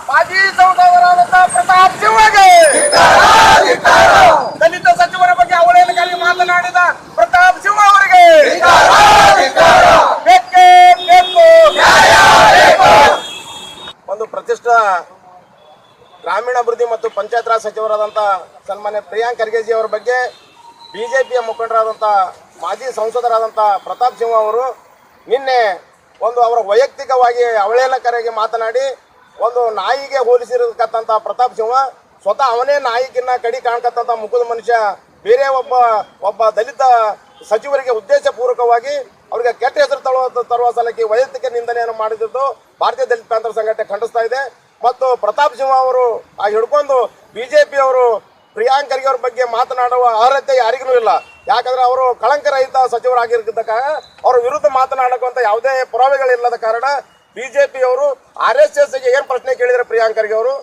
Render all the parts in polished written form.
ಮಾಜಿ ಸಂಸದರಾದಂತಹ ಪ್ರತಾಪ್ ಸಿಂಹಗೆ ದಲಿತ ಸಚಿವರ ಬಗ್ಗೆ ಅವಹೇಳನಕಾರಿ ಮಾತನಾಡಿದ ಪ್ರತಾಪ್ ಸಿಂಹ ಅವರಿಗೆ ಬೇಕೇ ಬೇಕು. ಒಂದು ಪ್ರತಿಷ್ಠಿತ ಗ್ರಾಮೀಣಾಭಿವೃದ್ಧಿ ಮತ್ತು ಪಂಚಾಯತ್ ರಾಜ್ ಸಚಿವರಾದಂತಹ ಸನ್ಮಾನ್ಯ ಪ್ರಿಯಾಂಕ್ ಖರ್ಗೆಜಿ ಅವರ ಬಗ್ಗೆ ಬಿಜೆಪಿಯ ಮುಖಂಡರಾದಂತಹ ಮಾಜಿ ಸಂಸದರಾದಂತಹ ಪ್ರತಾಪ್ ಸಿಂಹ ಅವರು ನಿನ್ನೆ ಒಂದು ಅವರ ವೈಯಕ್ತಿಕವಾಗಿ ಅವಹೇಳನಕಾರಿಯಾಗಿ ಮಾತನಾಡಿ ಒಂದು ನಾಯಿಗೆ ಹೋಲಿಸಿರತಕ್ಕಂಥ ಪ್ರತಾಪ್ ಸಿಂಹ ಸ್ವತಃ ಅವನೇ ನಾಯಿಗಿನ್ನ ಕಡಿ ಕಾಣ್ಕತ್ತಂಥ ಮುಖದ ಮನುಷ್ಯ ಬೇರೆ ಒಬ್ಬ ದಲಿತ ಸಚಿವರಿಗೆ ಉದ್ದೇಶಪೂರ್ವಕವಾಗಿ ಅವರಿಗೆ ಕೆಟ್ಟ ಹೆಸರು ತರುವ ಸಲಕ್ಕೆ ವೈಯಕ್ತಿಕ ನಿಂದನೆಯನ್ನು ಮಾಡಿದ್ದು ಭಾರತೀಯ ದಲಿತ ಪಂಥರ ಸಂಘಟನೆ ಖಂಡಿಸ್ತಾ ಇದೆ. ಮತ್ತು ಪ್ರತಾಪ್ ಸಿಂಹ ಅವರು ಹಿಡ್ಕೊಂಡು ಬಿಜೆಪಿ ಅವರು ಪ್ರಿಯಾಂಕ್ ಖರ್ಗೆ ಅವ್ರ ಬಗ್ಗೆ ಮಾತನಾಡುವ ಅರ್ಹತೆ ಯಾರಿಗೂ ಇಲ್ಲ. ಯಾಕಂದ್ರೆ ಅವರು ಕಳಂಕರಹಿತ ಸಚಿವರಾಗಿರ್ತಕ್ಕ ಅವರ ವಿರುದ್ಧ ಮಾತನಾಡಕ್ಕಂತ ಯಾವುದೇ ಪುರಾವೆಗಳಿಲ್ಲದ ಕಾರಣ ಬಿಜೆಪಿ ಅವರು RSSಗೆ ಏನು ಪ್ರಶ್ನೆ ಕೇಳಿದ್ರೆ ಪ್ರಿಯಾಂಕ್ ಖರ್ಗೆ ಅವರು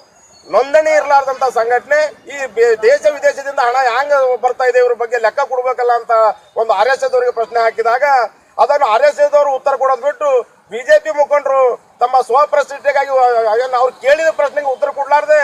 ನೋಂದಣಿ ಇರಲಾರ್ದಂಥ ಸಂಘಟನೆ ಈ ದೇಶ ವಿದೇಶದಿಂದ ಹಣ ಹ್ಯಾಂಗ ಬರ್ತಾ ಇದೆ ಇವ್ರ ಬಗ್ಗೆ ಲೆಕ್ಕ ಕೊಡ್ಬೇಕಲ್ಲ ಅಂತ ಒಂದು RSS ಅವರಿಗೆ ಪ್ರಶ್ನೆ ಹಾಕಿದಾಗ ಅದನ್ನು RSS ಅವರು ಉತ್ತರ ಕೊಡೋದು ಬಿಟ್ಟು ಬಿಜೆಪಿ ಮುಖಂಡರು ತಮ್ಮ ಸ್ವಪ್ರತಿಷ್ಠೆಗಾಗಿ ಅವ್ರು ಕೇಳಿದ ಪ್ರಶ್ನೆಗೆ ಉತ್ತರ ಕೊಡ್ಲಾರ್ದೆ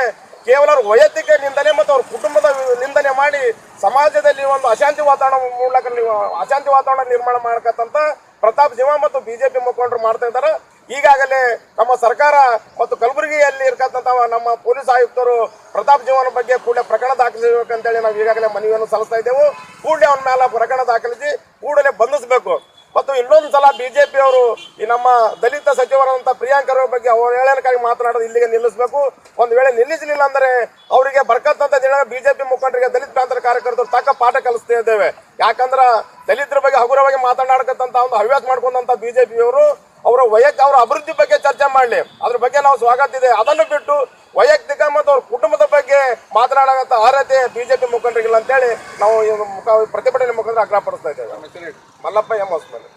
ಕೇವಲ ಅವ್ರ ವೈಯಕ್ತಿಕ ನಿಂದನೆ ಮತ್ತು ಅವ್ರ ಕುಟುಂಬದ ನಿಂದನೆ ಮಾಡಿ ಸಮಾಜದಲ್ಲಿ ಒಂದು ಅಶಾಂತಿ ವಾತಾವರಣ ನಿರ್ಮಾಣ ಮಾಡಕತ್ತಂತ ಪ್ರತಾಪ್ ಸಿಂಹ ಮತ್ತು ಬಿಜೆಪಿ ಮುಖಂಡರು ಮಾಡ್ತಾ ಇದ್ದಾರೆ. ಈಗಾಗಲೇ ನಮ್ಮ ಸರ್ಕಾರ ಮತ್ತು ಕಲಬುರಗಿಯಲ್ಲಿ ಇರ್ತಕ್ಕಂಥ ನಮ್ಮ ಪೊಲೀಸ್ ಆಯುಕ್ತರು ಪ್ರತಾಪ್ ಸಿಂಹನ ಬಗ್ಗೆ ಕೂಡಲೇ ಪ್ರಕರಣ ದಾಖಲಿಸಬೇಕಂತೇಳಿ ನಾವು ಈಗಾಗಲೇ ಮನವಿಯನ್ನು ಸಲ್ಲಿಸ್ತಾ ಇದ್ದೆವು. ಕೂಡಲೇ ಅವನ ಮೇಲೆ ಪ್ರಕರಣ ದಾಖಲಿಸಿ ಕೂಡಲೇ ಬಂಧಿಸಬೇಕು. ಮತ್ತು ಇನ್ನೊಂದು ಸಲ ಬಿಜೆಪಿ ಅವರು ಈ ನಮ್ಮ ದಲಿತ ಸಚಿವರಾದಂಥ ಪ್ರಿಯಾಂಕ್ ಖರ್ಗೆ ಬಗ್ಗೆ ಅವಹೇಳನಕಾರಿ ಮಾತನಾಡೋದು ಇಲ್ಲಿಗೆ ನಿಲ್ಲಿಸಬೇಕು. ಒಂದು ವೇಳೆ ನಿಲ್ಲಿಸಲಿಲ್ಲ ಅಂದರೆ ಅವರಿಗೆ ಬರ್ತಕ್ಕಂಥ ದಿನ ಬಿಜೆಪಿ ಮುಖಂಡರಿಗೆ ದಲಿತ ಪ್ರಾಂತರ ಕಾರ್ಯಕರ್ತರು ತಕ್ಕ ಪಾಠ ಕಲಿಸ್ತಾ ಇದ್ದೇವೆ. ಯಾಕಂದ್ರೆ ದಲಿತರ ಬಗ್ಗೆ ಹಗುರವಾಗಿ ಮಾತನಾಡಕತ್ತಂತ ಒಂದು ಹವ್ಯಾಸ ಮಾಡ್ಕೊಂಡಂತ ಬಿಜೆಪಿಯವರು ಅವರ ಅಭಿವೃದ್ಧಿ ಬಗ್ಗೆ ಚರ್ಚೆ ಮಾಡಲಿ, ಅದ್ರ ಬಗ್ಗೆ ನಾವು ಸ್ವಾಗತ ಇದೆ. ಅದನ್ನು ಬಿಟ್ಟು ವೈಯಕ್ತಿಕ ಮತ್ತು ಅವ್ರ ಕುಟುಂಬದ ಬಗ್ಗೆ ಮಾತನಾಡೋಂಥ ಅರ್ಹತೆ ಬಿಜೆಪಿ ಮುಖಂಡರಿಗಿಲ್ಲ ಅಂತೇಳಿ ನಾವು ಪ್ರತಿಭಟನೆ ಮುಖಂಡರು ಆಗ್ರಹಪಡಿಸ್ತಾ ಇದ್ದೇವೆ. ಮಲ್ಲಪ್ಪ ಎಂ ಹೊಸಮನಿ.